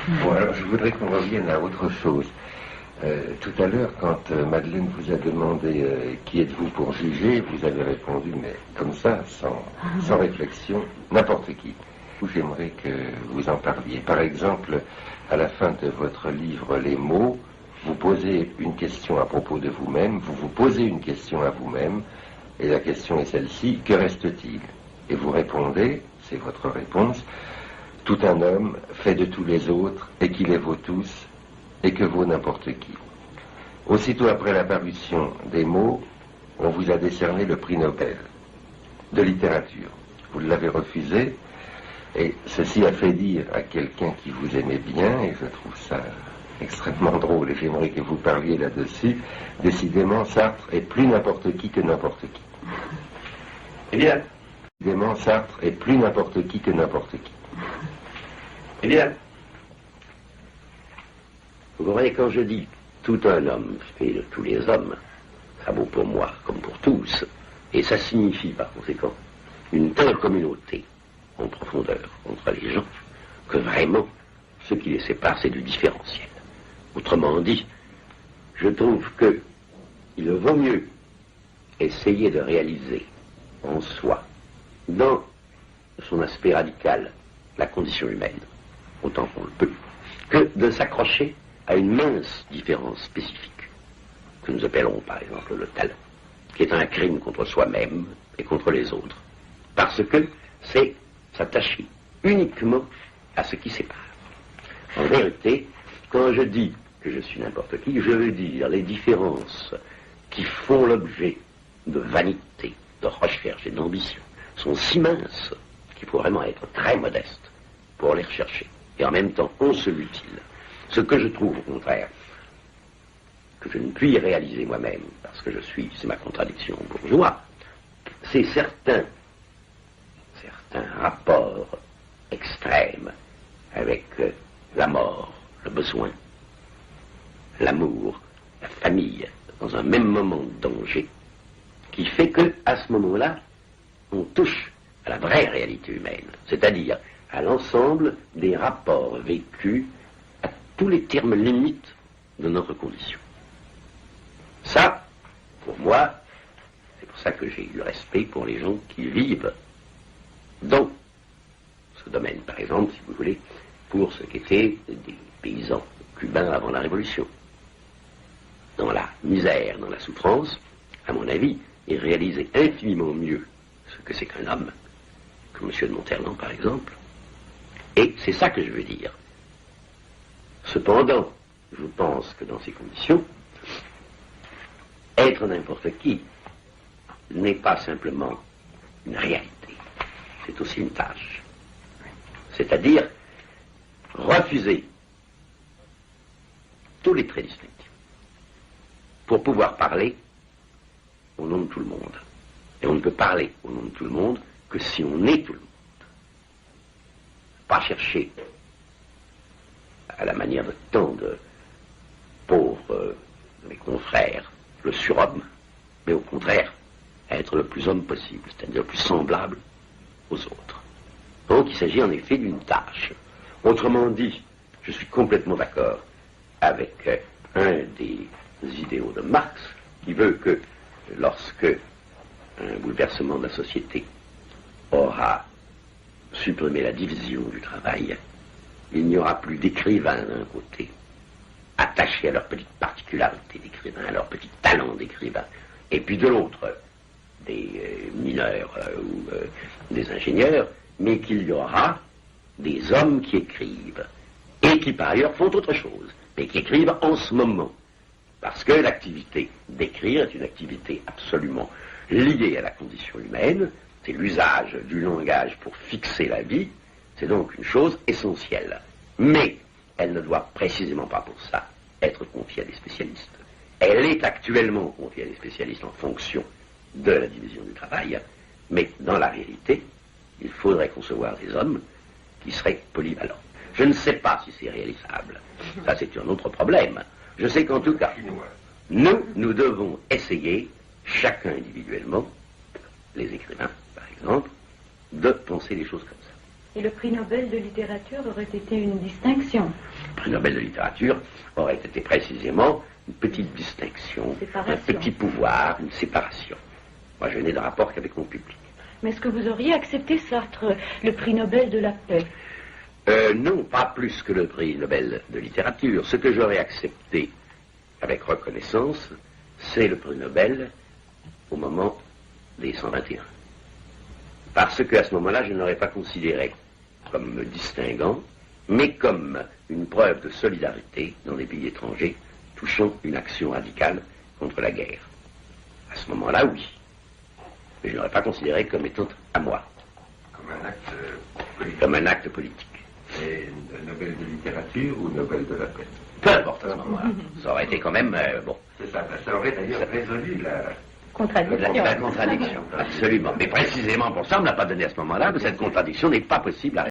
Bon, alors je voudrais qu'on revienne à autre chose. Tout à l'heure, quand Madeleine vous a demandé qui êtes-vous pour juger, vous avez répondu, mais comme ça, sans réflexion, n'importe qui. J'aimerais que vous en parliez. Par exemple, à la fin de votre livre Les mots, vous posez une question à propos de vous-même, vous vous posez une question à vous-même, et la question est celle-ci, que reste-t-il? Et vous répondez, c'est votre réponse, tout un homme fait de tous les autres, et qui les vaut tous, et que vaut n'importe qui. Aussitôt après la parution des mots, on vous a décerné le prix Nobel de littérature. Vous l'avez refusé, et ceci a fait dire à quelqu'un qui vous aimait bien, et je trouve ça extrêmement drôle, et j'aimerais que vous parliez là-dessus, décidément Sartre est plus n'importe qui que n'importe qui. Eh bien, décidément Sartre est plus n'importe qui que n'importe qui. Eh bien, vous comprenez, quand je dis tout un homme fait de tous les hommes, ça vaut pour moi comme pour tous, et ça signifie par conséquent une telle communauté en profondeur entre les gens que vraiment ce qui les sépare c'est du différentiel. Autrement dit, je trouve que il vaut mieux essayer de réaliser en soi, dans son aspect radical, la condition humaine, autant qu'on le peut, que de s'accrocher à une mince différence spécifique, que nous appellerons par exemple le talent, qui est un crime contre soi-même et contre les autres, parce que c'est s'attacher uniquement à ce qui sépare. En vérité, quand je dis que je suis n'importe qui, je veux dire les différences qui font l'objet de vanité, de recherche et d'ambition sont si minces qu'il faut vraiment être très modeste pour les rechercher. Et en même temps, on se mutile. Ce que je trouve au contraire, que je ne puis réaliser moi-même, parce que je suis, c'est ma contradiction, bourgeois, c'est certains rapports extrêmes avec la mort, le besoin, l'amour, la famille, dans un même moment de danger, qui fait que, à ce moment-là, on touche à la vraie réalité humaine, c'est-à-dire à l'ensemble des rapports vécus à tous les termes limites de notre condition. Ça, pour moi, c'est pour ça que j'ai eu respect pour les gens qui vivent dans ce domaine, par exemple, si vous voulez, pour ce qu'étaient des paysans cubains avant la Révolution. Dans la misère, dans la souffrance, à mon avis, ils réalisaient infiniment mieux ce que c'est qu'un homme, que M. de Monterland, par exemple. Et c'est ça que je veux dire. Cependant, je pense que dans ces conditions, être n'importe qui n'est pas simplement une réalité, c'est aussi une tâche. C'est-à-dire refuser tous les traits distinctifs pour pouvoir parler au nom de tout le monde. Et on ne peut parler au nom de tout le monde que si on est tout le monde. Pas chercher, à la manière de tant de pauvres de mes confrères, le surhomme, mais au contraire, être le plus homme possible, c'est-à-dire le plus semblable aux autres. Donc il s'agit en effet d'une tâche. Autrement dit, je suis complètement d'accord avec un des idéaux de Marx, qui veut que lorsque un bouleversement de la société aura supprimé la division du travail, il n'y aura plus d'écrivains d'un côté, attachés à leur petite particularité d'écrivain, à leur petit talent d'écrivain, et puis de l'autre, des mineurs ou des ingénieurs, mais qu'il y aura des hommes qui écrivent, et qui par ailleurs font autre chose, mais qui écrivent en ce moment. Parce que l'activité d'écrire est une activité absolument liée à la condition humaine, c'est l'usage du langage pour fixer la vie, c'est donc une chose essentielle. Mais elle ne doit précisément pas pour ça être confiée à des spécialistes. Elle est actuellement confiée à des spécialistes en fonction de la division du travail, mais dans la réalité, il faudrait concevoir des hommes qui seraient polyvalents. Je ne sais pas si c'est réalisable. Ça, c'est un autre problème. Je sais qu'en tout cas, nous devons essayer, chacun individuellement, les écrivains, par exemple, de penser les choses comme ça. Et le prix Nobel de littérature aurait été une distinction. prix Nobel de littérature aurait été précisément une petite distinction, un petit pouvoir, une séparation. Moi, je n'ai de rapport qu'avec mon public. Mais est-ce que vous auriez accepté, Sartre, le prix Nobel de la paix? Non, pas plus que le prix Nobel de littérature. Ce que j'aurais accepté avec reconnaissance, c'est le prix Nobel au moment des 121. Parce qu'à ce moment-là, je n'aurais pas considéré comme me distinguant, mais comme une preuve de solidarité dans les pays étrangers touchant une action radicale contre la guerre. À ce moment-là, oui. Mais je n'aurais pas considéré comme étant à moi. Comme un acte politique. Comme un acte politique. Et Nobel de littérature ou Nobel de la paix? Peu importe à ce moment-là. Ça aurait été quand même, bon. C'est ça, ça aurait d'ailleurs résolu la Contradiction. La contradiction, absolument. Mais précisément pour ça, on n'a pas donné à ce moment-là, que cette contradiction n'est pas possible à